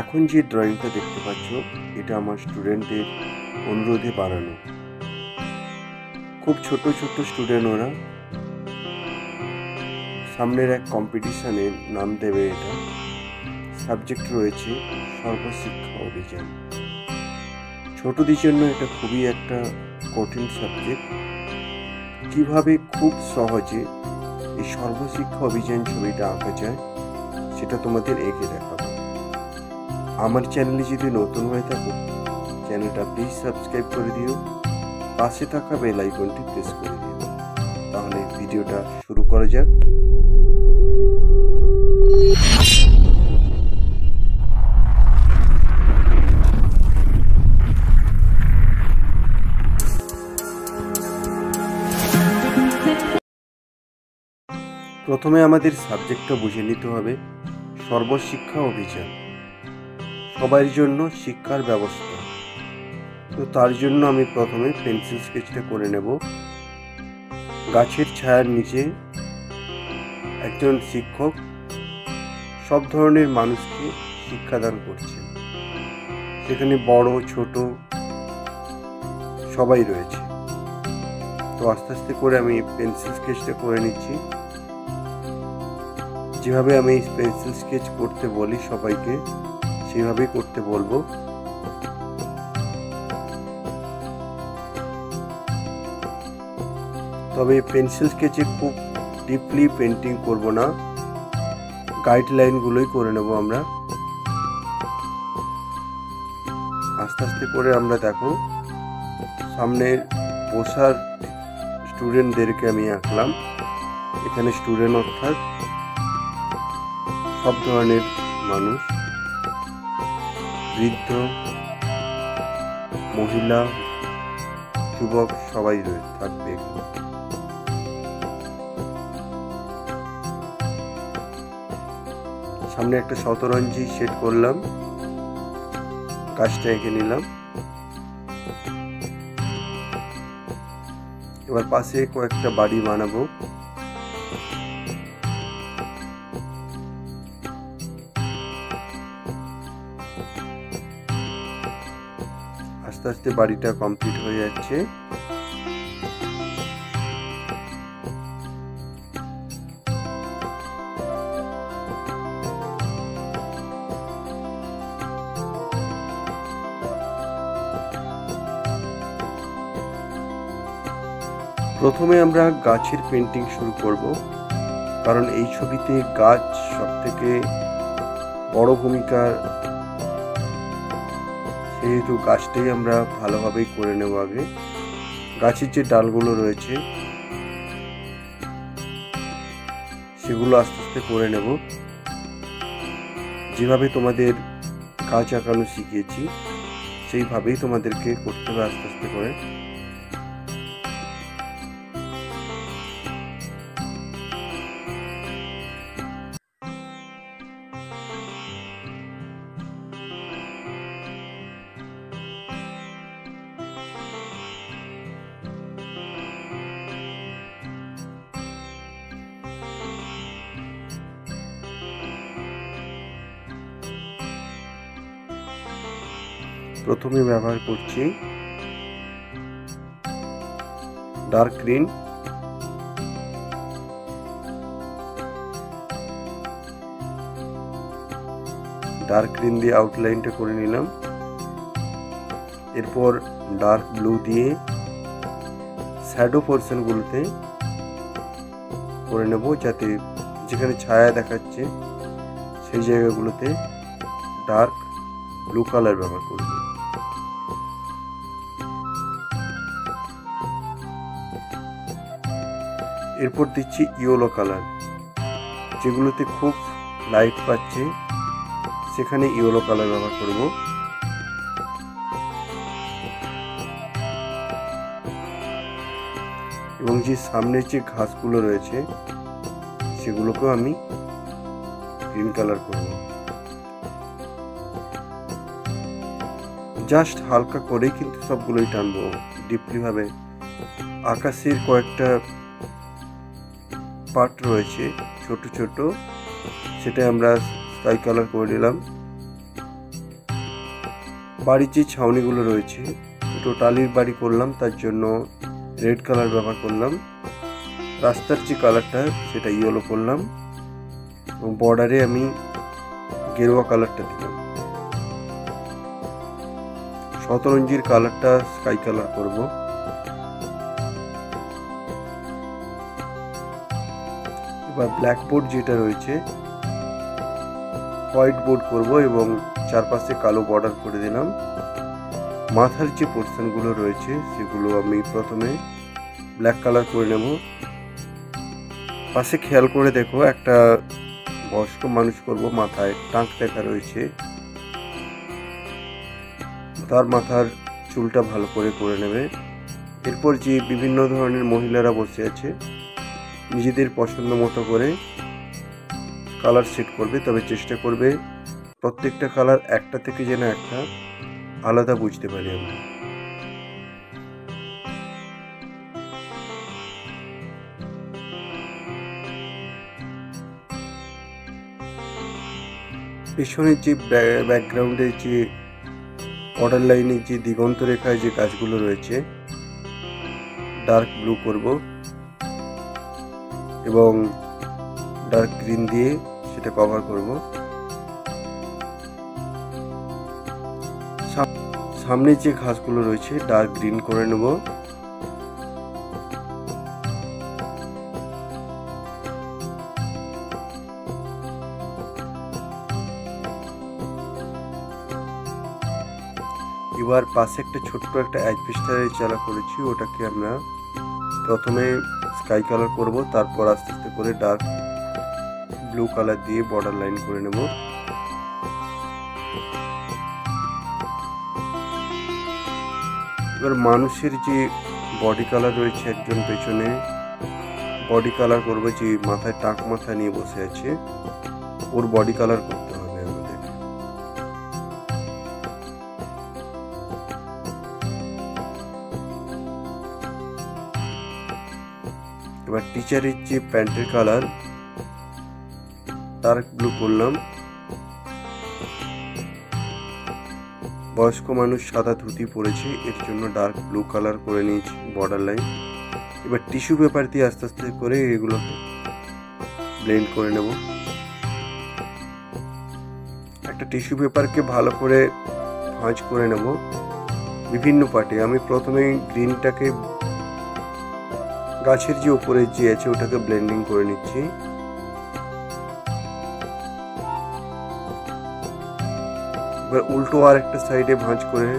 এখন যে ড্রয়িংটা দেখতে পাচ্ছ এটা আমার স্টুডেন্টদের অনুরোধে বানানো। খুব ছোট ছোট স্টুডেন্ট ওরা। সামনের এক কম্পিটিশনে নাম দেবে। এটা সাবজেক্ট রয়েছে সর্বশিক্ষা অভিযান। ছোটদের জন্য এটা খুবই একটা কঠিন সাবজেক্ট। কিভাবে খুব সহজে এই সর্বশিক্ষা অভিযান ছবিটা আঁকা যায় সেটা তোমাদের এঁকে দেখাবো। আমার চ্যানেলে যদি নতুন হয়ে থাকো চ্যানেলটা প্লিজ সাবস্ক্রাইব করে দিও, পাশে থাকা বেল আইকনটি প্রেস করে দিও। তাহলে ভিডিওটা শুরু করা যাক। প্রথমে আমাদের সাবজেক্টটা বুঝে নিতে হবে। সর্বশিক্ষা অভিযান, সবার জন্য শিক্ষার ব্যবস্থা। তো তার জন্য আমি প্রথমে পেন্সিল স্কেচটা করে নেব। গাছের ছায়ার নিচে একজন শিক্ষক সব ধরনের মানুষকে শিক্ষাদান করছেন। সেখানে বড় ছোট সবাই রয়েছে। তো আস্তে আস্তে করে আমি পেন্সিল স্কেচটা করে নিচ্ছি। যেভাবে আমি পেন্সিল স্কেচ করতে বলি সবাইকে সেভাবেই করতে বলবো। তবে পেন্সিল স্কেচে খুব ডিপলি পেন্টিং করব না, গাইডলাইনগুলোই করে নেব আমরা। আস্তে আস্তে করে আমরা দেখো সামনের বসার স্টুডেন্টদেরকে আমি আঁকলাম। এখানে স্টুডেন্ট অর্থাৎ সব ধরনের মানুষ, বৃদ্ধ, মহিলা, যুবক সবাই থাকবে। সামনে একটা শতরঞ্জি সেট করলাম, কাজটা এঁকে নিলাম। এবার পাশে কয়েকটা বাড়ি বানাবো। আস্তে আস্তে বাড়িটা কমপ্লিট হয়ে যাচ্ছে। প্রথমে আমরা গাছের পেন্টিং শুরু করব, কারণ এই ছবিতে গাছ সবথেকে বড় ভূমিকা, সেহেতু গাছটাই আমরা ভালোভাবেই করে নেব। আগে গাছের যে ডালগুলো রয়েছে সেগুলো আস্তে আস্তে করে নেব। যেভাবে তোমাদের গাছ আঁকানো শিখিয়েছি সেইভাবেই তোমাদেরকে করতে হবে আস্তে আস্তে করে। প্রথমে ব্যবহার করছি ডার্ক গ্রিন। ডার্ক গ্রিন দিয়ে আউটলাইনটা করে নিলাম। এরপর ডার্ক ব্লু দিয়ে শ্যাডো পোর্শনগুলোতে করে নেব, যাতে যেখানে ছায়া দেখাচ্ছে সেই জায়গাগুলোতে ডার্ক ব্লু কালার ব্যবহার করব। এরপর দিচ্ছি ইয়েলো কালার। যেগুলোতে খুব লাইট পাচ্ছে সেখানে ইয়েলো কালার ব্যবহার করব। এবং যে সামনের যে ঘাসগুলো রয়েছে সেগুলোকেও আমি গ্রিন কালার করব। জাস্ট হালকা করেই কিন্তু সবগুলোই টানবো, ডিপলি ভাবে। আকাশের কয়েকটা পার্ট রয়েছে ছোট ছোট, সেটা আমরা স্কাই কালার করে নিলাম। বাড়ির যে ছাউনিগুলো রয়েছে, দুটো টালির বাড়ি করলাম, তার জন্য রেড কালার ব্যবহার করলাম। রাস্তার যে কালারটা সেটা ইয়েলো করলাম এবং বর্ডারে আমি গেরুয়া কালারটা দিলাম। শতরঞ্জির কালারটা স্কাই কালার করব। এবার ব্ল্যাক বোর্ড যেটা রয়েছে হোয়াইট বোর্ড করব এবং চারপাশে কালো বর্ডার করে দিলাম। মাথার যে পোর্শনগুলো রয়েছে সেগুলো আমি প্রথমে ব্ল্যাক কালার করে নেব। পাশে খেয়াল করে দেখো, একটা বয়স্ক মানুষ করব, মাথায় টাক দেখা রয়েছে, তার মাথার চুলটা ভালো করে নেবে। এরপর যে বিভিন্ন ধরনের মহিলারা বসে আছে নিজেদের পছন্দ মতো করে কালার সেট করবে, তবে চেষ্টা করবে প্রত্যেকটা কালার একটা থেকে যেন একটা আলাদা বুঝতে পারি আমরা। পেছনের যে ব্যাকগ্রাউন্ডের যে বর্ডার লাইনের যে দিগন্ত রেখায় যে গাছগুলো রয়েছে ডার্ক ব্লু করব এবং ডার্ক গ্রিন দিয়ে সেটা কভার করব। সামনে যে ঘাসগুলো রয়েছে ডার্ক গ্রিন করে নেব। এবার পাশে একটা ছোট্ট একটা অ্যাজবেস্টারের চালা করেছি, ওটাকে আমরা প্রথমে স্কাই কালার করব, তারপর আস্তে আস্তে করে ডার্ক ব্লু কালার দিয়ে বর্ডার লাইন করে নেব। এবার মানুষের যে বডি কালার রয়েছে, একজন পেছনে বডি কালার করবে, যে মাথায় টাক মাথা নিয়ে বসে আছে ওর বডি কালার করতে হবে আমাদের। এবার টিচারের যে প্যান্টের কালার ডার্ক ব্লু করলাম। বয়স্ক মানুষ সাদা ধুতি পরেছে, এর জন্য ডার্ক ব্লু কালার করে নিয়েছি বর্ডার লাইন। এবার টিস্যু পেপার দিয়ে আস্তে আস্তে করে এগুলোকে ব্লেন্ড করে নেব। একটা টিস্যু পেপারকে ভালো করে ভাঁজ করে নেব বিভিন্ন পার্টে। আমি প্রথমে গ্রিনটাকে গাছের যে উপরে যে আছে ওটাকে ব্লেন্ডিং করে নিচ্ছি। এবার উল্টো আর একটা সাইডে ভাঁজ করে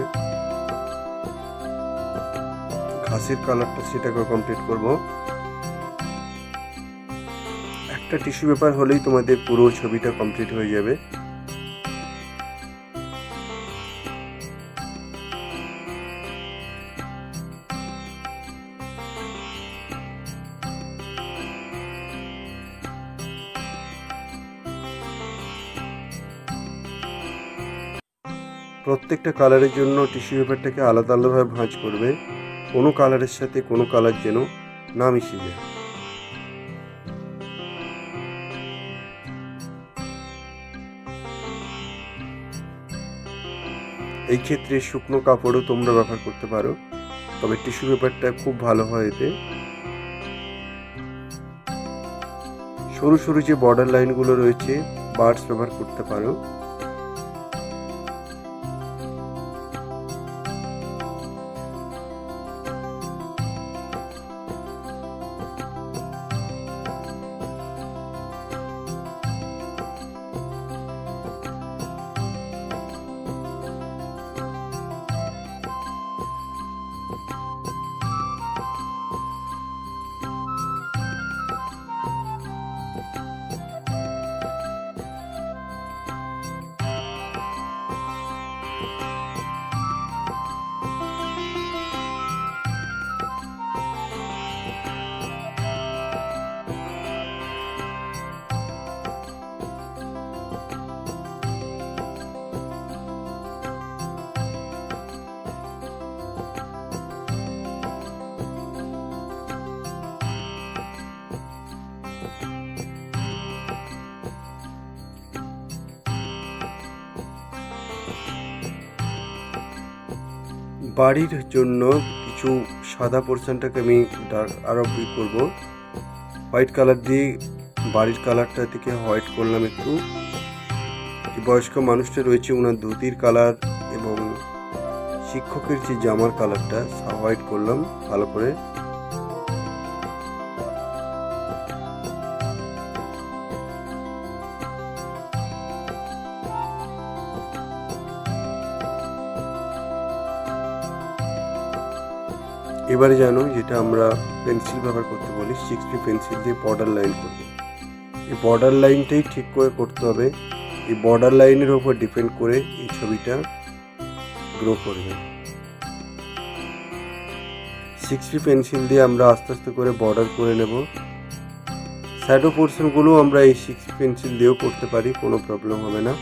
ঘাসের কালারটা সেটাকে কমপ্লিট করব। একটা টিস্যু পেপার হলেই তোমাদের পুরো ছবিটা কমপ্লিট হয়ে যাবে। প্রত্যেকটা কালারের জন্য টিস্যু পেপারটাকে আলাদা আলাদাভাবে ভাঁজ করবে, কোনো কালারের সাথে কোনো কালার যেন না মিশে যায়। এই ক্ষেত্রে শুকনো কাপড়ও তোমরা ব্যবহার করতে পারো, তবে টিস্যু পেপারটা খুব ভালো হয় এতে। সরু সরু যে বর্ডার লাইনগুলো রয়েছে বার্ডস ব্যবহার করতে পারো। বাড়ির জন্য কিছু সাদা পোর্শনটাকে আমি আরো করব হোয়াইট কালার দিয়ে। বাড়ির কালারটা থেকে হোয়াইট করলাম একটু। যে বয়স্ক মানুষটা রয়েছে ওনার ধুতির কালার এবং শিক্ষকের যে জামার কালারটা হোয়াইট করলাম ভালো করে। এবারে জানো যেটা আমরা পেন্সিল ব্যবহার করতে বলি 6B পেন্সিল দিয়ে বর্ডার লাইন করব। এই বর্ডার লাইনটাই ঠিক করে করতে হবে। এই বর্ডার লাইনের উপর ডিপেন্ড করে এই ছবিটা গ্রো করবে। 6B পেন্সিল দিয়ে আমরা আস্তে আস্তে করে বর্ডার করে নেব। শ্যাডো পোর্শনগুলো আমরা এই 6B পেন্সিল দিয়েও করতে পারি, কোনো প্রবলেম হবে না।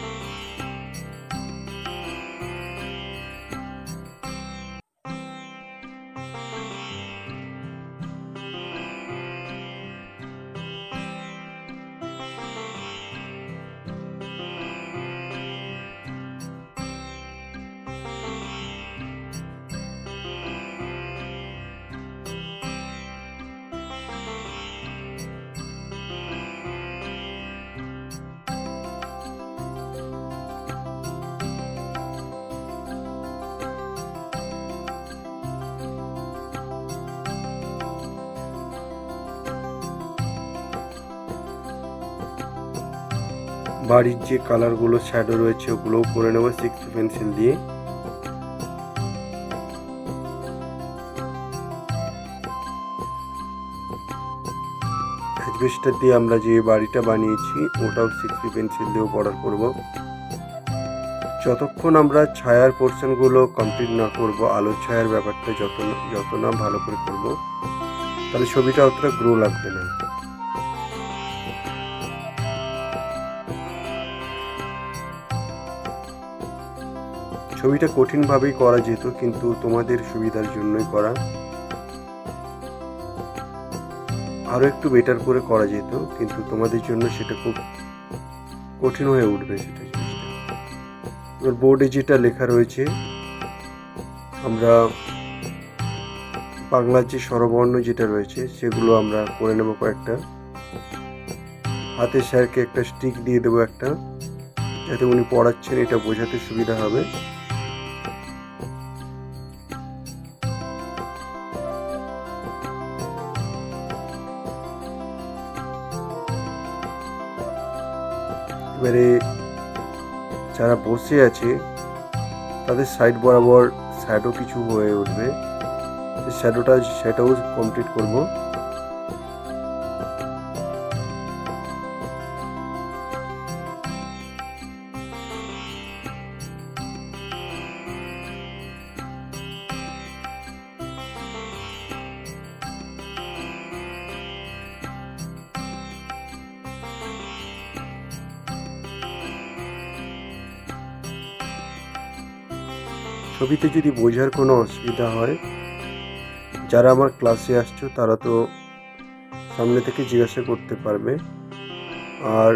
বাড়ির যে কালারগুলো শ্যাডো রয়েছে ওগুলোও করে নেব 6B পেন্সিল দিয়ে। অ্যাজবেস্টার দিয়ে আমরা যে বাড়িটা বানিয়েছি ওটাও 6B পেন্সিল দিয়েও বর্ডার করব। যতক্ষণ আমরা ছায়ার পোর্শনগুলো কমপ্লিট না করব, আলোর ছায়ার ব্যাপারটা যত না ভালো করে করব, তাহলে ছবিটা অতটা গ্রো লাগবে না। ছবিটা কঠিনভাবেই করা যেত, কিন্তু তোমাদের সুবিধার জন্যই করা। আরো একটু বেটার করে করা যেত, কিন্তু তোমাদের জন্য সেটা খুব কঠিন হয়ে উঠবে সেটা জিনিসটা। এবার বোর্ডে যেটা লেখা রয়েছে, আমরা বাংলার যে স্বরবর্ণ যেটা রয়েছে সেগুলো আমরা করে নেব কয়েকটা। হাতে স্যারকে একটা স্টিক দিয়ে দেবো একটা, যাতে উনি পড়াচ্ছেন এটা বোঝাতে সুবিধা হবে। এবারে যারা বসে আছে তাদের সাইড বরাবর শ্যাডো কিছু হয়ে উঠবে, সেটাও কমপ্লিট করব। ছবিতে যদি বোঝার কোনো অসুবিধা হয়, যারা আমার ক্লাসে আসছো তারা তো সামনে থেকে জিজ্ঞাসা করতে পারবে, আর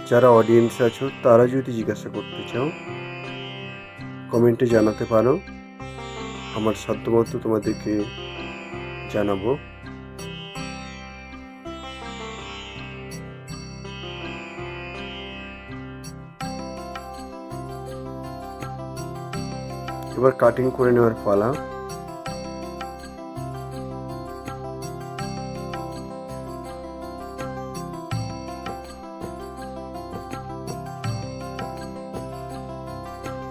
যারা অডিয়েন্স আছো তারা যদি জিজ্ঞাসা করতে চাও কমেন্টে জানাতে পারো, আমার সাধ্যমতো তোমাদেরকে জানাবো। এবার কাটিং করে নেওয়ার পালা।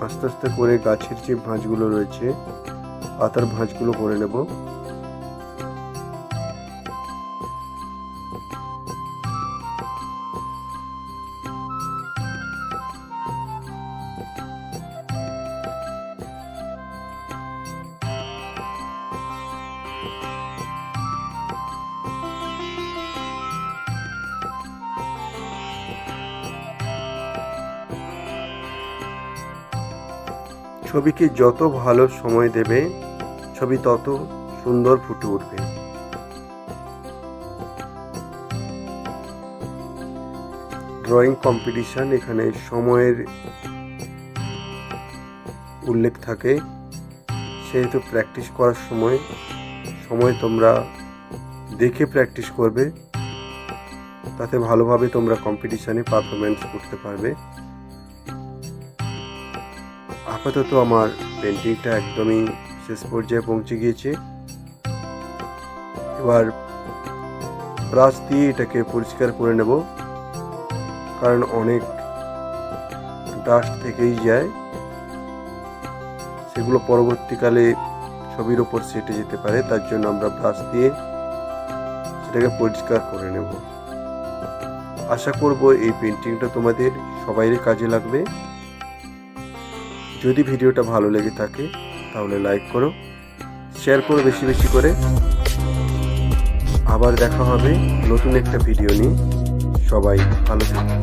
আস্তে আস্তে করে গাছের যে ভাঁজগুলো রয়েছে, পাতার ভাঁজগুলো করে নেব। ছবিকে যত ভালো সময় দেবে ছবি তত সুন্দর ফুটে উঠবে। ড্রয়িং কম্পিটিশন, এখানে সময়ের উল্লেখ থাকে, সেহেতু প্র্যাকটিস করার সময় তোমরা দেখে প্র্যাকটিস করবে, তাতে ভালোভাবে তোমরা কম্পিটিশানে পারফরমেন্স করতে পারবে। আপাতত আমার পেন্টিংটা একদমই শেষ পর্যায়ে পৌঁছে গিয়েছে। এবার ব্রাশ দিয়ে এটাকে পরিষ্কার করে নেব, কারণ অনেক ডাস্ট থেকেই যায়, সেগুলো পরবর্তীকালে ছবির ওপর সেটে যেতে পারে। তার জন্য আমরা ব্রাশ দিয়ে সেটাকে পরিষ্কার করে নেব। আশা করব এই পেন্টিংটা তোমাদের সবাইয়ের কাজে লাগবে। যদি ভিডিওটা ভালো লেগে থাকে তাহলে লাইক করো, শেয়ার করো বেশি বেশি করে। আবার দেখা হবে নতুন একটা ভিডিও নিয়ে। সবাই ভালো থাকো।